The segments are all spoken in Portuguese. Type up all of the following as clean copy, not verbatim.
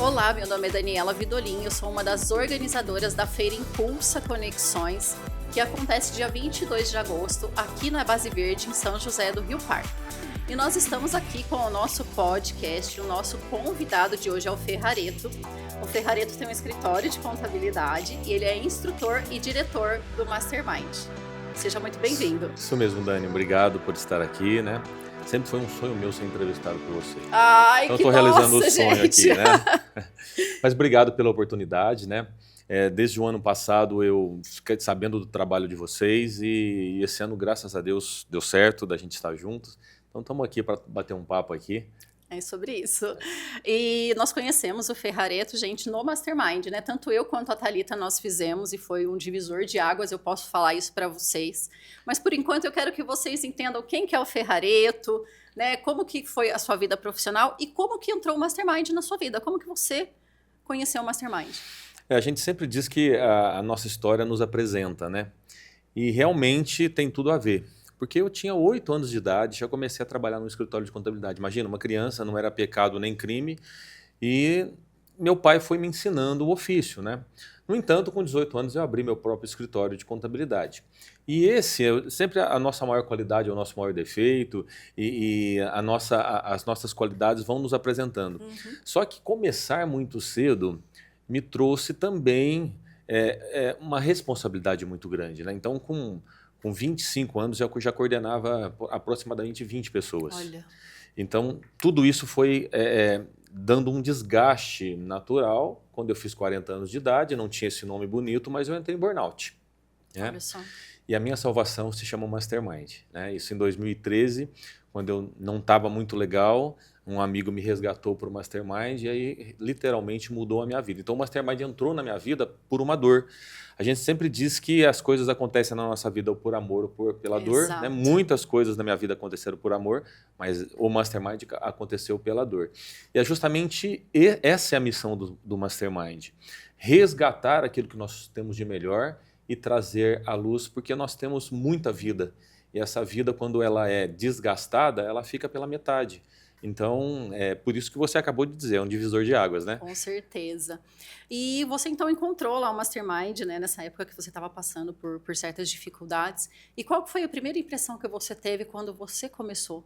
Olá, meu nome é Daniela Vidolin, eu sou uma das organizadoras da Feira Impulsa Conexões, que acontece dia 22 de agosto, aqui na Base Verde, em São José do Rio Pardo. E nós estamos aqui com o nosso podcast, o nosso convidado de hoje é o Ferrareto. O Ferrareto tem um escritório de contabilidade e ele é instrutor e diretor do Mastermind. Seja muito bem-vindo. Isso mesmo, Dani. Obrigado por estar aqui, né? Sempre foi um sonho meu ser entrevistado por você. Ai, então, que eu estou realizando o sonho gente. aqui, né? Mas obrigado pela oportunidade, né? Desde o ano passado eu fiquei sabendo do trabalho de vocês e esse ano, graças a Deus, deu certo da gente estar juntos. Então estamos aqui para bater um papo aqui. É sobre isso. E nós conhecemos o Ferrareto, gente, no Mastermind, né? Tanto eu quanto a Thalita nós fizemos e foi um divisor de águas, eu posso falar isso para vocês. Mas por enquanto eu quero que vocês entendam quem que é o Ferrareto, né? Como que foi a sua vida profissional e como que entrou o Mastermind na sua vida, como que você conheceu o Mastermind? A gente sempre diz que a nossa história nos apresenta, né? E realmente tem tudo a ver. Porque eu tinha 8 anos de idade, já comecei a trabalhar no escritório de contabilidade. Imagina, uma criança, não era pecado nem crime, e meu pai foi me ensinando o ofício, né? No entanto, com 18 anos eu abri meu próprio escritório de contabilidade. E esse é sempre a nossa maior qualidade, é o nosso maior defeito, e as nossas qualidades vão nos apresentando. Só que começar muito cedo me trouxe também uma responsabilidade muito grande, né? Então, com 25 anos, eu já coordenava aproximadamente 20 pessoas. Olha. Então, tudo isso foi dando um desgaste natural. Quando eu fiz 40 anos de idade, não tinha esse nome bonito, mas eu entrei em burnout. Né? Olha só. E a minha salvação se chama Mastermind. Né? Isso em 2013, quando eu não estava muito legal, um amigo me resgatou para o Mastermind e aí literalmente mudou a minha vida. Então o Mastermind entrou na minha vida por uma dor. A gente sempre diz que as coisas acontecem na nossa vida ou por amor ou pela dor. Né? Muitas coisas na minha vida aconteceram por amor, mas o Mastermind aconteceu pela dor. E é justamente essa é a missão do Mastermind. Resgatar aquilo que nós temos de melhor e trazer à luz, porque nós temos muita vida. E essa vida, quando ela é desgastada, ela fica pela metade. Então, é por isso que você acabou de dizer, é um divisor de águas, né? Com certeza. E você então encontrou lá o Mastermind, né, nessa época que você estava passando por certas dificuldades. E qual foi a primeira impressão que você teve quando você começou?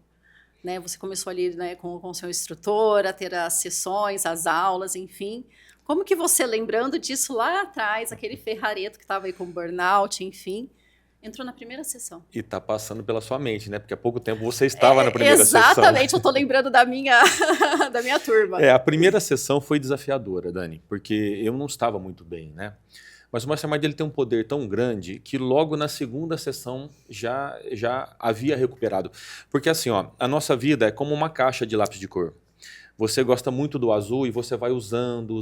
Né, você começou ali, né, com o seu instrutor, a ter as sessões, as aulas, enfim. Como que você, lembrando disso lá atrás, aquele Ferrareto que estava aí com burnout, enfim, entrou na primeira sessão? E está passando pela sua mente, né? Porque há pouco tempo você estava na primeira exatamente, sessão. Exatamente, eu estou lembrando da minha turma. A primeira sessão foi desafiadora, Dani, porque eu não estava muito bem, né? Mas o Mastermind ele tem um poder tão grande que logo na segunda sessão já havia recuperado. Porque assim, ó, a nossa vida é como uma caixa de lápis de cor. Você gosta muito do azul e você vai usando,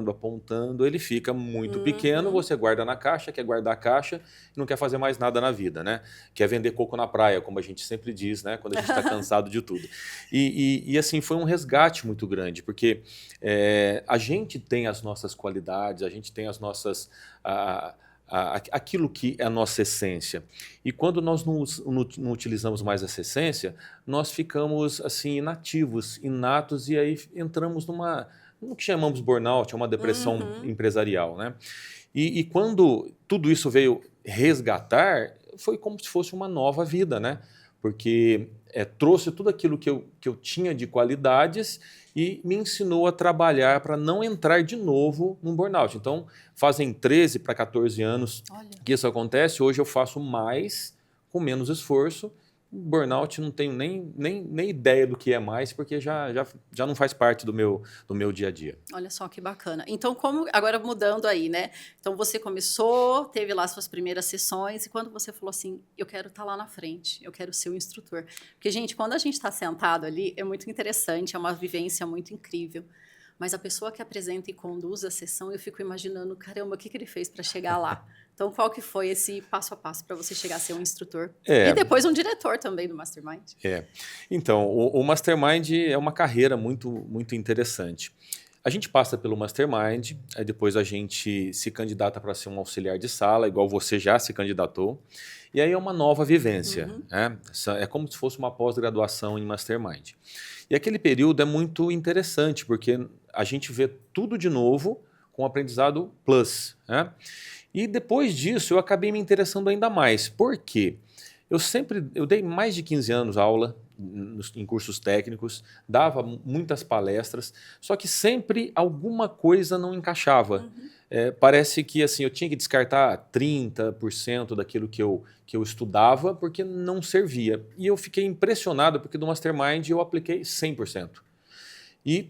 apontando, ele fica muito pequeno, você guarda na caixa, quer guardar a caixa e não quer fazer mais nada na vida, né? Quer vender coco na praia, como a gente sempre diz, né? Quando a gente está cansado de tudo. E assim, foi um resgate muito grande, porque a gente tem as nossas qualidades, a gente tem as nossas... aquilo que é a nossa essência. E quando nós não utilizamos mais essa essência, nós ficamos assim inativos, inatos, e aí entramos no que chamamos burnout, é uma depressão empresarial. Né? E quando tudo isso veio resgatar, foi como se fosse uma nova vida, né? Porque trouxe tudo aquilo que eu tinha de qualidades e me ensinou a trabalhar para não entrar de novo num burnout. Então, fazem 13 para 14 anos que isso acontece. Hoje eu faço mais com menos esforço. Burnout não tenho nem ideia do que é mais, porque já não faz parte do meu dia a dia. Olha só que bacana. Então, agora mudando aí, né? Então, você começou, teve lá suas primeiras sessões, e quando você falou assim, eu quero estar lá na frente, eu quero ser o instrutor. Porque, gente, quando a gente está sentado ali, é muito interessante, é uma vivência muito incrível. Mas a pessoa que apresenta e conduz a sessão, eu fico imaginando, caramba, o que ele fez para chegar lá? Então, qual que foi esse passo a passo para você chegar a ser um instrutor? E depois um diretor também do Mastermind. Então, o Mastermind é uma carreira muito, muito interessante. A gente passa pelo Mastermind, aí depois a gente se candidata para ser um auxiliar de sala, igual você já se candidatou, e aí é uma nova vivência. Né? É como se fosse uma pós-graduação em Mastermind. E aquele período é muito interessante, porque a gente vê tudo de novo com aprendizado plus, né? E depois disso eu acabei me interessando ainda mais. Por quê? Eu dei mais de 15 anos aula em cursos técnicos, dava muitas palestras, só que sempre alguma coisa não encaixava. Parece que assim, eu tinha que descartar 30% daquilo que eu estudava porque não servia. E eu fiquei impressionado porque do Mastermind eu apliquei 100%. E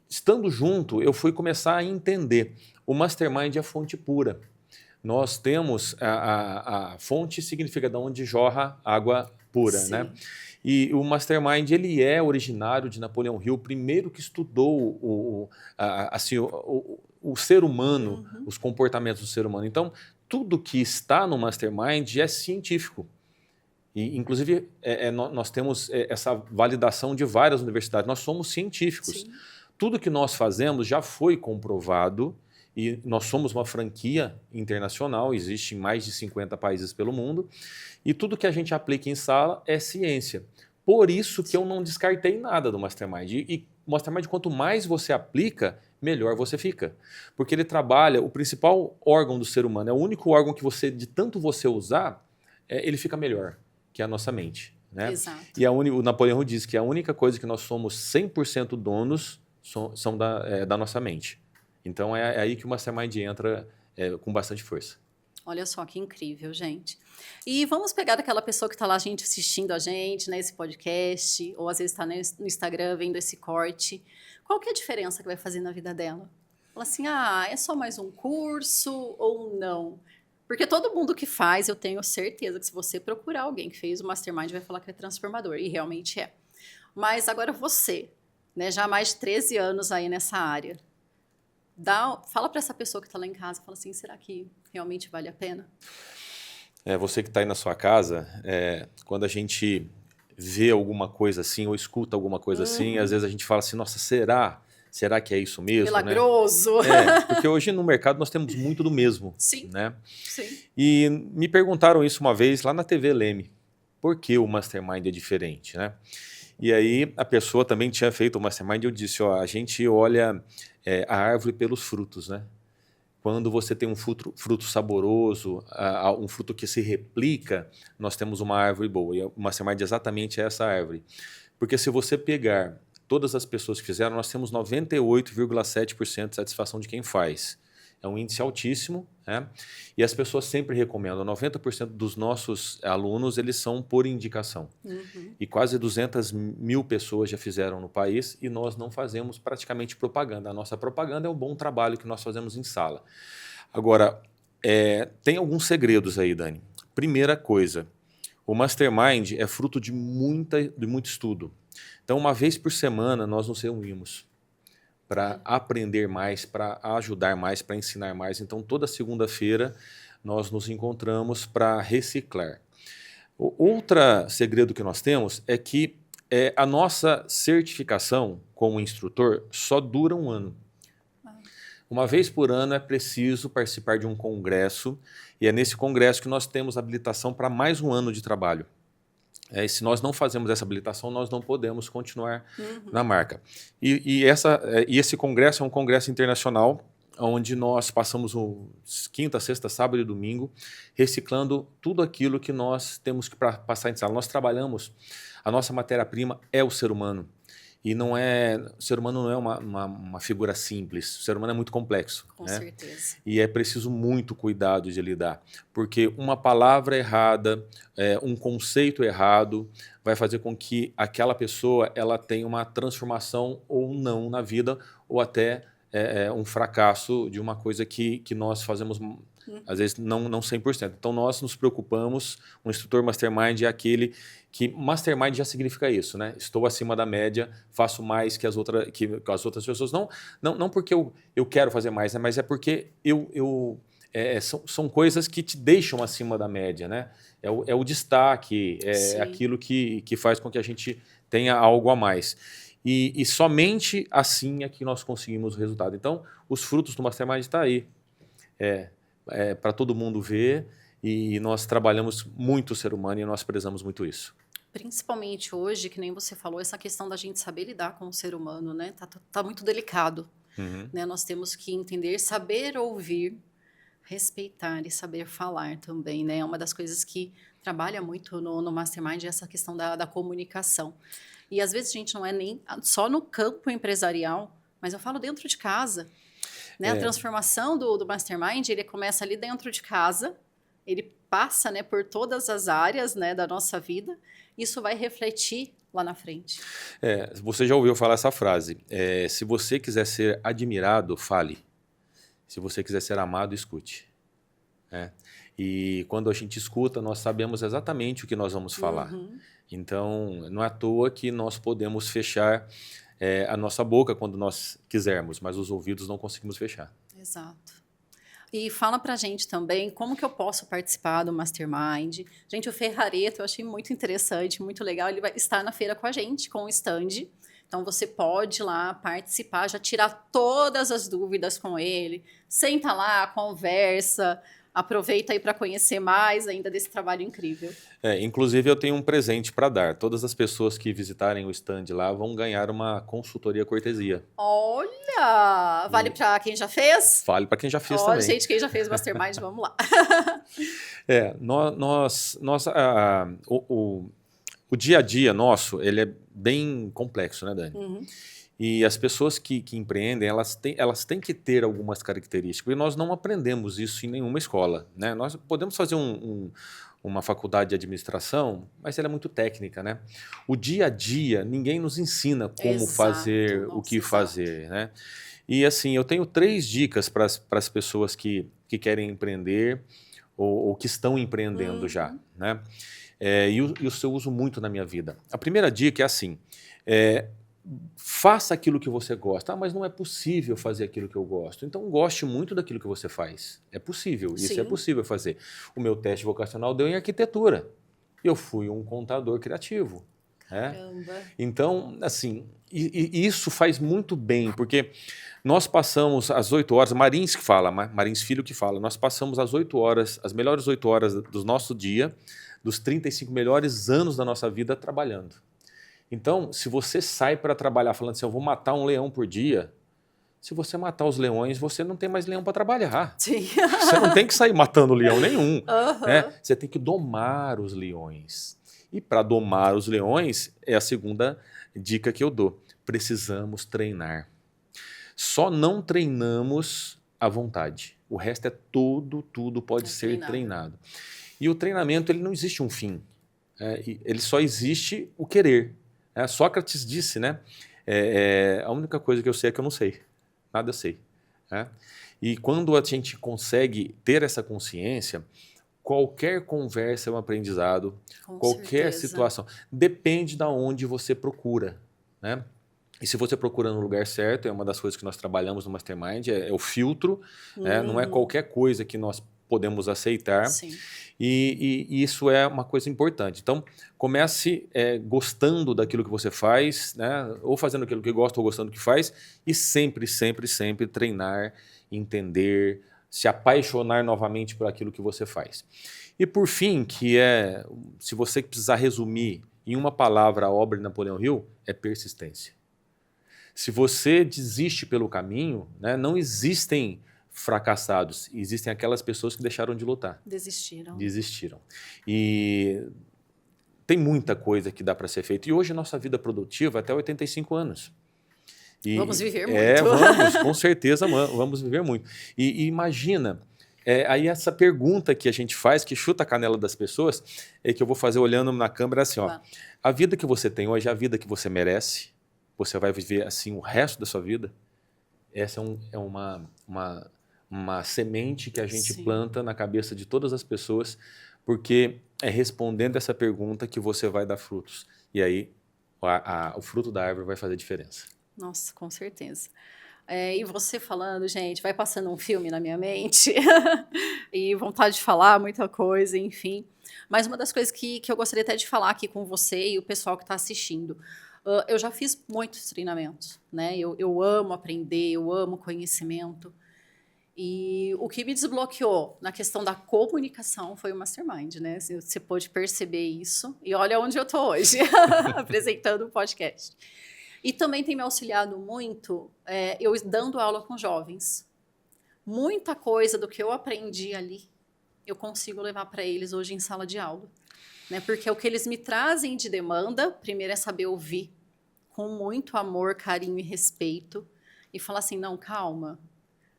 estando junto, eu fui começar a entender. O Mastermind é fonte pura. Nós temos a fonte significa de onde jorra água pura, Sim. né? E o Mastermind ele é originário de Napoleão Hill, o primeiro que estudou o ser humano, os comportamentos do ser humano. Então, tudo que está no Mastermind é científico. E, inclusive, nós temos essa validação de várias universidades. Nós somos científicos. Sim. Tudo que nós fazemos já foi comprovado e nós somos uma franquia internacional, existe em mais de 50 países pelo mundo, e tudo que a gente aplica em sala é ciência. Por isso que eu não descartei nada do Mastermind. E o Mastermind, quanto mais você aplica, melhor você fica. Porque ele trabalha, o principal órgão do ser humano, é o único órgão que você, de tanto você usar, ele fica melhor, que é a nossa mente. Né? Exato. E o Napoleão diz que a única coisa que nós somos 100% donos são da nossa mente. Então é aí que o Mastermind entra com bastante força. Olha só que incrível, gente. E vamos pegar aquela pessoa que está lá assistindo a gente, né, esse podcast, ou às vezes está no Instagram vendo esse corte. Qual que é a diferença que vai fazer na vida dela? Fala assim, é só mais um curso ou não? Porque todo mundo que faz, eu tenho certeza que se você procurar alguém que fez o Mastermind, vai falar que é transformador, e realmente é. Mas agora você, né, já há mais de 13 anos aí nessa área, fala para essa pessoa que está lá em casa, fala assim, será que realmente vale a pena? Você que está aí na sua casa, quando a gente vê alguma coisa assim ou escuta alguma coisa assim, às vezes a gente fala assim, nossa, será que é isso mesmo? Milagroso. Né? Porque hoje no mercado nós temos muito do mesmo. Sim. Né? Sim. E me perguntaram isso uma vez lá na TV Leme, por que o Mastermind é diferente, né? E aí a pessoa também tinha feito o Mastermind e eu disse, a gente olha a árvore pelos frutos, né? Quando você tem um fruto saboroso, um fruto que se replica, nós temos uma árvore boa. E o Mastermind é exatamente essa árvore. Porque se você pegar todas as pessoas que fizeram, nós temos 98,7% de satisfação de quem faz. É um índice altíssimo, né? E as pessoas sempre recomendam. 90% dos nossos alunos, eles são por indicação. E quase 200 mil pessoas já fizeram no país e nós não fazemos praticamente propaganda. A nossa propaganda é o bom trabalho que nós fazemos em sala. Agora, tem alguns segredos aí, Dani. Primeira coisa, o Mastermind é fruto de muito estudo. Então, uma vez por semana, nós nos reunimos para aprender mais, para ajudar mais, para ensinar mais. Então, toda segunda-feira, nós nos encontramos para reciclar. Outro segredo que nós temos é que a nossa certificação como instrutor só dura um ano. Uma vez por ano é preciso participar de um congresso, e é nesse congresso que nós temos habilitação para mais um ano de trabalho. E se nós não fazemos essa habilitação, nós não podemos continuar na marca. E esse congresso é um congresso internacional, onde nós passamos quinta, sexta, sábado e domingo, reciclando tudo aquilo que nós temos que passar em sala. Nós trabalhamos, a nossa matéria-prima é o ser humano. E o ser humano não é uma figura simples, o ser humano é muito complexo. Com certeza. E é preciso muito cuidado de lidar, porque uma palavra errada, um conceito errado, vai fazer com que aquela pessoa ela tenha uma transformação ou não na vida, ou até um fracasso de uma coisa que nós fazemos, às vezes, não 100%. Então, nós nos preocupamos, um instrutor Mastermind é aquele que... Mastermind já significa isso, né? Estou acima da média, faço mais que as outras pessoas. Não porque eu quero fazer mais, né? Mas é porque são coisas que te deixam acima da média, né? É o destaque, aquilo que faz com que a gente tenha algo a mais. E somente assim é que nós conseguimos o resultado. Então, os frutos do Mastermind estão aí. Para todo mundo ver, e nós trabalhamos muito o ser humano e nós prezamos muito isso. Principalmente hoje, que nem você falou, essa questão da gente saber lidar com o ser humano, né? Tá muito delicado. Uhum. né? Nós temos que entender, saber ouvir, respeitar e saber falar também, né? É uma das coisas que trabalha muito no Mastermind, essa questão da comunicação. E às vezes a gente não é nem só no campo empresarial, mas eu falo dentro de casa, né? A transformação do Mastermind, ele começa ali dentro de casa, ele passa, né, por todas as áreas, né, da nossa vida, isso vai refletir lá na frente. Você já ouviu falar essa frase, se você quiser ser admirado, fale. Se você quiser ser amado, escute. Né? E quando a gente escuta, nós sabemos exatamente o que nós vamos falar. Uhum. Então, não é à toa que nós podemos fechar a nossa boca quando nós quisermos, mas os ouvidos não conseguimos fechar. Exato. E fala pra gente também como que eu posso participar do Mastermind. Gente, o Ferrareto eu achei muito interessante, muito legal. Ele vai estar na feira com a gente, com o stand. Então você pode ir lá participar, já tirar todas as dúvidas com ele. Senta lá, conversa, aproveita aí para conhecer mais ainda desse trabalho incrível. Inclusive, eu tenho um presente para dar. Todas as pessoas que visitarem o stand lá vão ganhar uma consultoria cortesia. Olha! Vale para quem já fez? Fale para quem já fez Ó, também. gente, quem já fez Mastermind, vamos lá. O dia a dia nosso, ele é bem complexo, né, Dani? Uhum. E as pessoas que empreendem, elas têm que ter algumas características. E nós não aprendemos isso em nenhuma escola, né? Nós podemos fazer uma faculdade de administração, mas ela é muito técnica, né? O dia a dia, ninguém nos ensina como Exato, fazer, o nossa, que exato. fazer, né? E assim, eu tenho 3 dicas para as pessoas que querem empreender ou que estão empreendendo já, né? E isso eu uso muito na minha vida. A primeira dica é assim, faça aquilo que você gosta. Mas não é possível fazer aquilo que eu gosto. Então, goste muito daquilo que você faz. É possível, isso Sim. é possível fazer. O meu teste vocacional deu em arquitetura. Eu fui um contador criativo. Caramba. Então, assim, e isso faz muito bem, porque nós passamos as 8 horas, Marins que fala, Marins Filho que fala, nós passamos as 8 horas, as melhores 8 horas do nosso dia, dos 35 melhores anos da nossa vida trabalhando. Então, se você sai para trabalhar falando assim, eu vou matar um leão por dia, se você matar os leões, você não tem mais leão para trabalhar. Sim. Você não tem que sair matando leão nenhum. Uhum. Né? Você tem que domar os leões. E para domar os leões, é a segunda dica que eu dou. Precisamos treinar. Só não treinamos à vontade. O resto é tudo pode ser treinado. E o treinamento, ele não existe um fim. Ele só existe o querer. Sócrates disse, né? A única coisa que eu sei é que eu não sei. Nada eu sei. E quando a gente consegue ter essa consciência, qualquer conversa é um aprendizado, qualquer situação. Depende de onde você procura. Né? E se você procura no lugar certo, é uma das coisas que nós trabalhamos no Mastermind, é o filtro, não é qualquer coisa que nós podemos aceitar. Sim. E isso é uma coisa importante. Então, comece gostando daquilo que você faz, né? Ou fazendo aquilo que gosta ou gostando do que faz, e sempre treinar, entender, se apaixonar novamente por aquilo que você faz. E por fim, se você precisar resumir em uma palavra a obra de Napoleão Hill, é persistência. Se você desiste pelo caminho, né, não existem fracassados, existem aquelas pessoas que deixaram de lutar. Desistiram. E tem muita coisa que dá para ser feita. E hoje a nossa vida produtiva é até 85 anos. Vamos viver muito. Vamos, com certeza vamos viver muito. E imagina, aí essa pergunta que a gente faz, que chuta a canela das pessoas, é que eu vou fazer olhando na câmera assim, ó, a vida que você tem hoje é a vida que você merece, você vai viver assim o resto da sua vida. Essa é uma semente que a gente planta na cabeça de todas as pessoas, porque é respondendo essa pergunta que você vai dar frutos. E aí o fruto da árvore vai fazer diferença. Nossa, com certeza. E você falando, gente, vai passando um filme na minha mente e vontade de falar muita coisa, enfim. Mas uma das coisas que eu gostaria até de falar aqui com você e o pessoal que está assistindo, eu já fiz muitos treinamentos, né? Eu amo aprender, eu amo conhecimento. E o que me desbloqueou na questão da comunicação foi o Mastermind, né? Você pôde perceber isso. E olha onde eu estou hoje, apresentando o podcast. E também tem me auxiliado muito eu dando aula com jovens. Muita coisa do que eu aprendi ali, eu consigo levar para eles hoje em sala de aula. Né? Porque o que eles me trazem de demanda, primeiro é saber ouvir com muito amor, carinho e respeito. E falar assim, não, calma,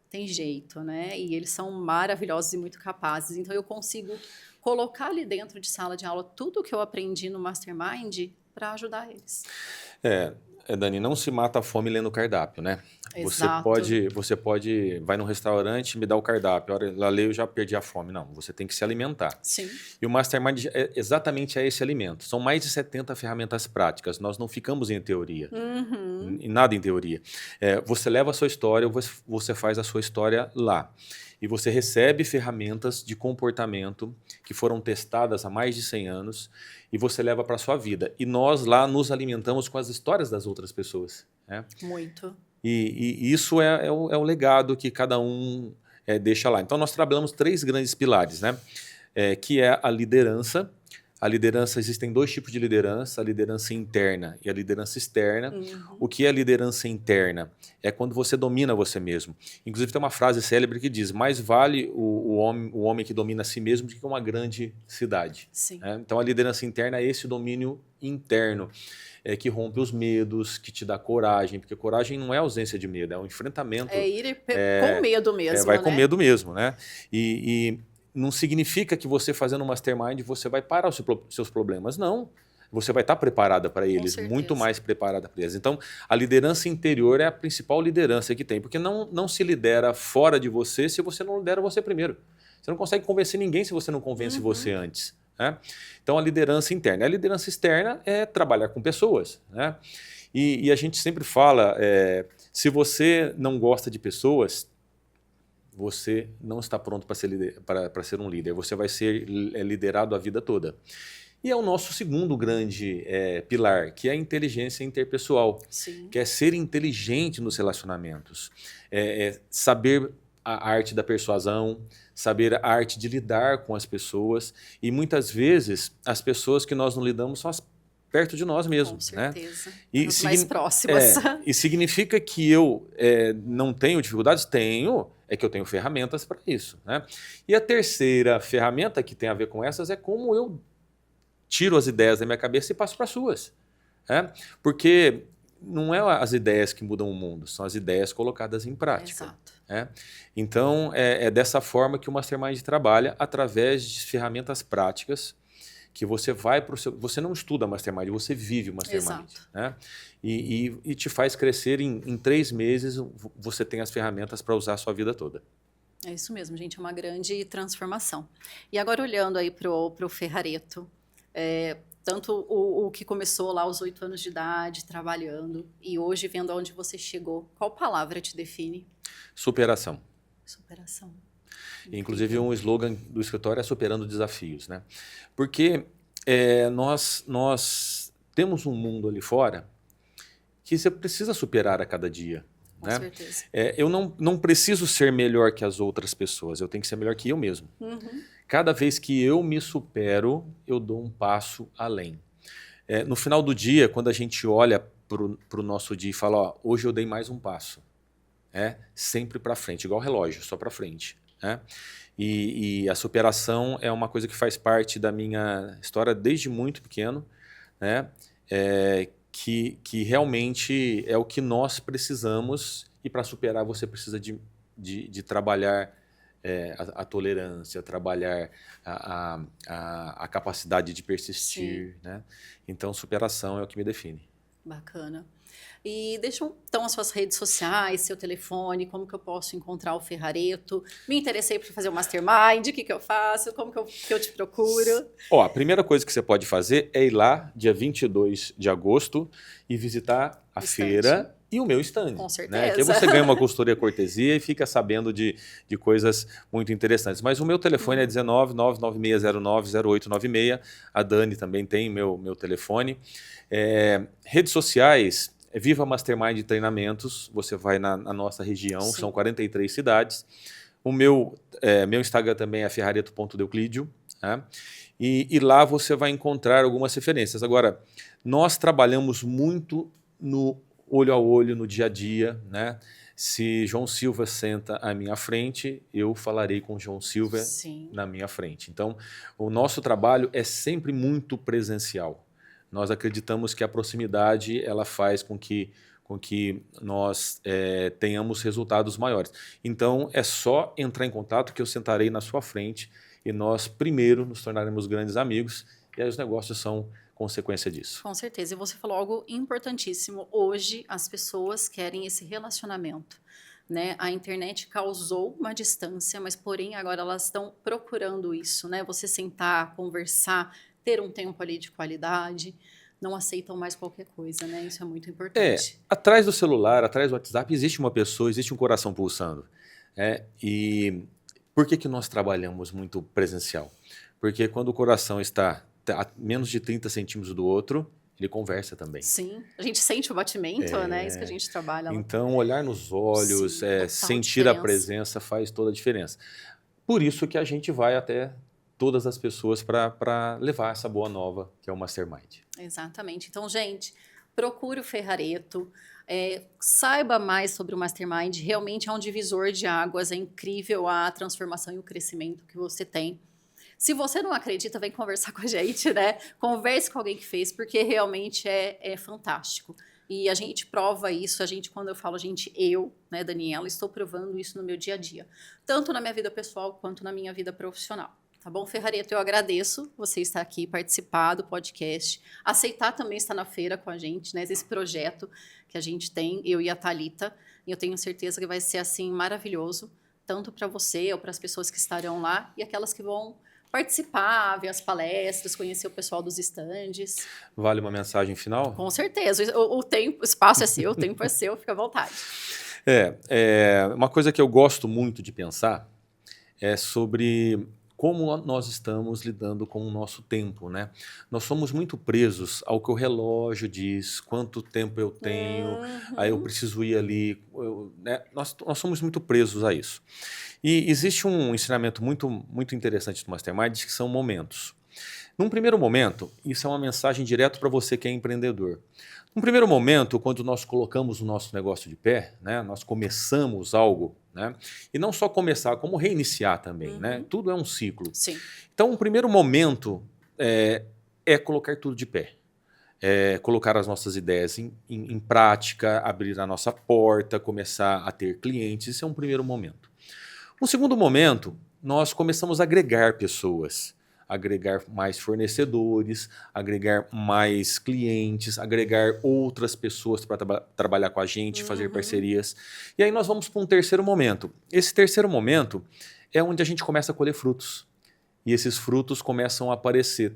tem jeito, né? E eles são maravilhosos e muito capazes. Então, eu consigo colocar ali dentro de sala de aula tudo o que eu aprendi no Mastermind para ajudar eles. Dani, não se mata a fome lendo cardápio, né? Exato. Você pode, vai num restaurante, me dá o cardápio, a hora lá ler eu já perdi a fome. Não, você tem que se alimentar. Sim. E o Mastermind exatamente é esse alimento. São mais de 70 ferramentas práticas, nós não ficamos em teoria, em nada em teoria. Você leva a sua história, você faz a sua história lá. E você recebe ferramentas de comportamento que foram testadas há mais de 100 anos e você leva para a sua vida. E nós lá nos alimentamos com as histórias das outras pessoas. Né? Muito. E isso é o legado que cada um deixa lá. Então, nós trabalhamos 3 grandes pilares, né? Que é a liderança. A liderança, existem 2 tipos de liderança, a liderança interna e a liderança externa. O que é a liderança interna? É quando você domina você mesmo. Inclusive tem uma frase célebre que diz, mais vale o homem que domina a si mesmo do que uma grande cidade. Sim. Então a liderança interna é esse domínio interno, que rompe os medos, que te dá coragem, porque coragem não é ausência de medo, é um enfrentamento. É ir com medo mesmo, vai né? com medo mesmo, né? E não significa que você fazendo um mastermind você vai parar os seus problemas, não. Você vai estar preparada para eles, muito mais preparada para eles. Então, a liderança interior é a principal liderança que tem, porque não se lidera fora de você se você não lidera você primeiro. Você não consegue convencer ninguém se você não convence você antes. Né? Então, a liderança interna. A liderança externa é trabalhar com pessoas. Né? E a gente sempre fala, se você não gosta de pessoas, você não está pronto para ser um líder. Você vai ser liderado a vida toda. E é o nosso segundo grande pilar, que é a inteligência interpessoal. Sim. Que é ser inteligente nos relacionamentos. Saber a arte da persuasão, saber a arte de lidar com as pessoas. E muitas vezes, as pessoas que nós não lidamos são as perto de nós mesmos. Com certeza. Né? As mais próximas. E significa que eu não tenho dificuldades? Tenho, é que eu tenho ferramentas para isso. Né? E a terceira ferramenta que tem a ver com essas é como eu tiro as ideias da minha cabeça e passo para as suas. Né? Porque não é as ideias que mudam o mundo, são as ideias colocadas em prática. Exato. Né? Então, é dessa forma que o Mastermind trabalha, através de ferramentas práticas, que você vai para o seu... Você não estuda Mastermind, você vive o Mastermind. Né? E te faz crescer em 3 meses, você tem as ferramentas para usar a sua vida toda. É isso mesmo, gente, é uma grande transformação. E agora olhando aí para o Ferrareto, tanto o que começou lá aos 8 anos de idade, trabalhando, e hoje vendo aonde você chegou, qual palavra te define? Superação. Superação. Inclusive, um slogan do escritório é superando desafios, né? Porque nós temos um mundo ali fora que você precisa superar a cada dia. Com né? certeza. Eu não preciso ser melhor que as outras pessoas, eu tenho que ser melhor que eu mesmo. Cada vez que eu me supero, eu dou um passo além. No final do dia, quando a gente olha para o nosso dia e fala, ó, hoje eu dei mais um passo. Sempre para frente, igual relógio, só para frente. Né? E a superação é uma coisa que faz parte da minha história desde muito pequeno, né? Que realmente é o que nós precisamos, e para superar você precisa de trabalhar a tolerância, trabalhar a capacidade de persistir. Né? Então, superação é o que me define. Bacana. E deixa então as suas redes sociais, seu telefone, como que eu posso encontrar o Ferrareto? Me interessei por fazer o Mastermind, o que eu faço? Como que eu te procuro? Ó, a primeira coisa que você pode fazer é ir lá, dia 22 de agosto, e visitar a feira e o meu stand. Com certeza. Né? Que aí você ganha uma consultoria cortesia e fica sabendo de coisas muito interessantes. Mas o meu telefone é 19 99609 0896. A Dani também tem meu telefone. Redes sociais... Viva Mastermind Treinamentos, você vai na nossa região, são 43 cidades. O meu Instagram também é ferrareto.euclidio, né? E lá você vai encontrar algumas referências. Agora, nós trabalhamos muito no olho a olho no dia a dia, né? Se João Silva senta à minha frente, eu falarei com João Silva Sim. na minha frente. Então, o nosso trabalho é sempre muito presencial. Nós acreditamos que a proximidade ela faz com que nós tenhamos resultados maiores. Então, é só entrar em contato que eu sentarei na sua frente e nós primeiro nos tornaremos grandes amigos e aí os negócios são consequência disso. Com certeza. E você falou algo importantíssimo. Hoje, as pessoas querem esse relacionamento, né? A internet causou uma distância, mas, porém, agora elas estão procurando isso, né? Você sentar, conversar, ter um tempo ali de qualidade. Não aceitam mais qualquer coisa, né? Isso é muito importante. Atrás do celular, atrás do WhatsApp, existe uma pessoa, existe um coração pulsando. E por que nós trabalhamos muito presencial? Porque quando o coração está a menos de 30 centímetros do outro, ele conversa também. Sim, a gente sente o batimento, né? Isso que a gente trabalha. Então, olhar nos olhos, Sim, sentir a presença faz toda a diferença. Por isso que a gente vai até todas as pessoas para levar essa boa nova, que é o Mastermind. Exatamente. Então, gente, procure o Ferrareto, saiba mais sobre o Mastermind, realmente é um divisor de águas, é incrível a transformação e o crescimento que você tem. Se você não acredita, vem conversar com a gente, né? Converse com alguém que fez, porque realmente é fantástico. E a gente prova isso, quando eu falo eu, né, Daniela, estou provando isso no meu dia a dia. Tanto na minha vida pessoal, quanto na minha vida profissional. Tá bom, Ferrareto? Eu agradeço você estar aqui, participar do podcast, aceitar também estar na feira com a gente, né? Esse projeto que a gente tem, eu e a Thalita. E eu tenho certeza que vai ser, assim, maravilhoso, tanto para você ou para as pessoas que estarão lá e aquelas que vão participar, ver as palestras, conhecer o pessoal dos estandes. Vale uma mensagem final? Com certeza. O espaço é seu, o tempo é seu, fica à vontade. Uma coisa que eu gosto muito de pensar é sobre como nós estamos lidando com o nosso tempo, né? Nós somos muito presos ao que o relógio diz, quanto tempo eu tenho, aí eu preciso ir ali, né? Nós somos muito presos a isso. E existe um ensinamento muito, muito interessante do Mastermind, que são momentos. Num primeiro momento, isso é uma mensagem direto para você que é empreendedor. Num primeiro momento, quando nós colocamos o nosso negócio de pé, né, nós começamos algo, né, e não só começar, como reiniciar também, né, tudo é um ciclo. Sim. Então, o primeiro momento é colocar tudo de pé. Colocar as nossas ideias em prática, abrir a nossa porta, começar a ter clientes, isso é um primeiro momento. Um segundo momento, nós começamos a agregar pessoas, agregar mais fornecedores, agregar mais clientes, agregar outras pessoas para trabalhar com a gente, fazer parcerias. E aí nós vamos para um terceiro momento. Esse terceiro momento é onde a gente começa a colher frutos. E esses frutos começam a aparecer,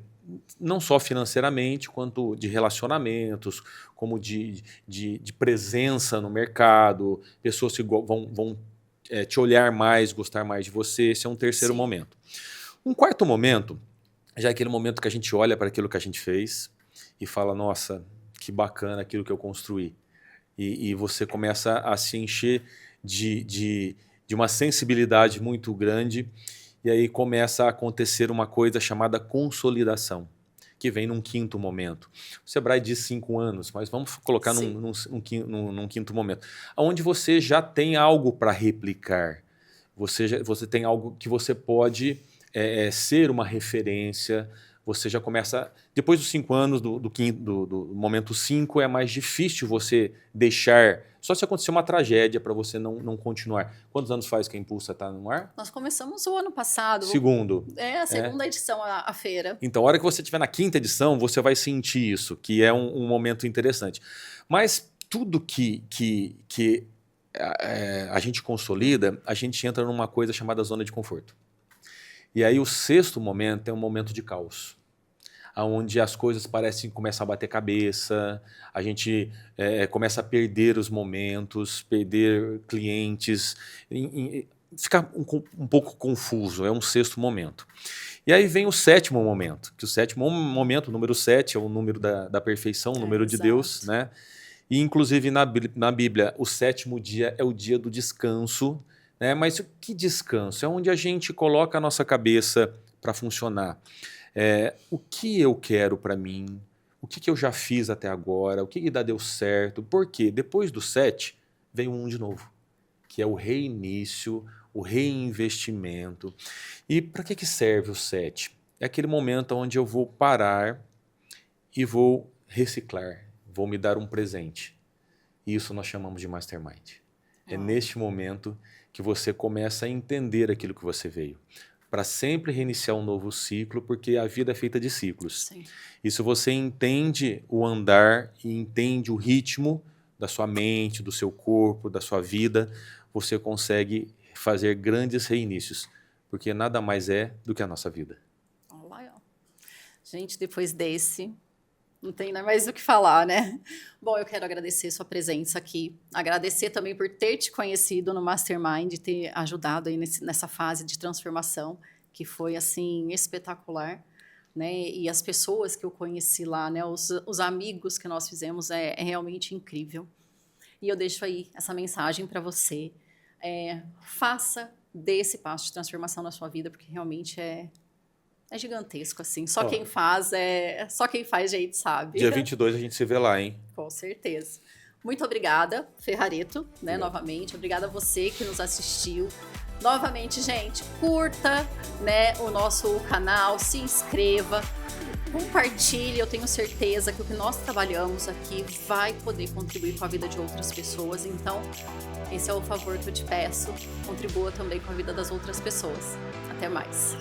não só financeiramente, quanto de relacionamentos, como de presença no mercado, pessoas que vão te olhar mais, gostar mais de você. Esse é um terceiro momento. Um quarto momento, já é aquele momento que a gente olha para aquilo que a gente fez e fala, nossa, que bacana aquilo que eu construí. E você começa a se encher de uma sensibilidade muito grande e aí começa a acontecer uma coisa chamada consolidação, que vem num quinto momento. O Sebrae diz 5 anos, mas vamos colocar num quinto momento, onde você já tem algo para replicar, você tem algo que você pode ser uma referência, você já começa... Depois dos 5 anos, do momento 5, é mais difícil você deixar... Só se acontecer uma tragédia para você não continuar. Quantos anos faz que a Impulsa está no ar? Nós começamos o ano passado. Segundo. A segunda edição, a feira. Então, a hora que você estiver na quinta edição, você vai sentir isso, que é um momento interessante. Mas tudo que a gente consolida, a gente entra numa coisa chamada zona de conforto. E aí o sexto momento é um momento de caos, onde as coisas parecem começar a bater cabeça, a gente começa a perder os momentos, perder clientes, ficar um pouco confuso, é um sexto momento. E aí vem o sétimo momento, que o sétimo momento, o número 7, é o número da perfeição, o número de Deus, né? E inclusive na Bíblia, o sétimo dia é o dia do descanso, né? Mas que descanso? É onde a gente coloca a nossa cabeça para funcionar. O que eu quero para mim? O que eu já fiz até agora? O que ainda deu certo? Porque depois do 7, vem o 1 de novo, que é o reinício, o reinvestimento. E para que serve o 7? É aquele momento onde eu vou parar e vou reciclar, vou me dar um presente. Isso nós chamamos de Mastermind. É neste momento que você começa a entender aquilo que você veio. Para sempre reiniciar um novo ciclo, porque a vida é feita de ciclos. Sim. E se você entende o andar e entende o ritmo da sua mente, do seu corpo, da sua vida, você consegue fazer grandes reinícios, porque nada mais é do que a nossa vida. Olha lá, ó. Gente, depois desse, não tem mais o que falar, né? Bom, eu quero agradecer sua presença aqui, agradecer também por ter te conhecido no Mastermind, ter ajudado aí nessa fase de transformação, que foi, assim, espetacular, né? E as pessoas que eu conheci lá, né? Os amigos que nós fizemos, é realmente incrível. E eu deixo aí essa mensagem para você. Faça desse passo de transformação na sua vida, porque realmente é gigantesco, assim. Só quem faz, a gente sabe. Dia 22 a gente se vê lá, hein? Com certeza. Muito obrigada, Ferrareto, né, Obrigado. Novamente. Obrigada a você que nos assistiu. Novamente, gente, curta, né, o nosso canal, se inscreva, compartilhe. Eu tenho certeza que o que nós trabalhamos aqui vai poder contribuir com a vida de outras pessoas. Então, esse é o favor que eu te peço. Contribua também com a vida das outras pessoas. Até mais.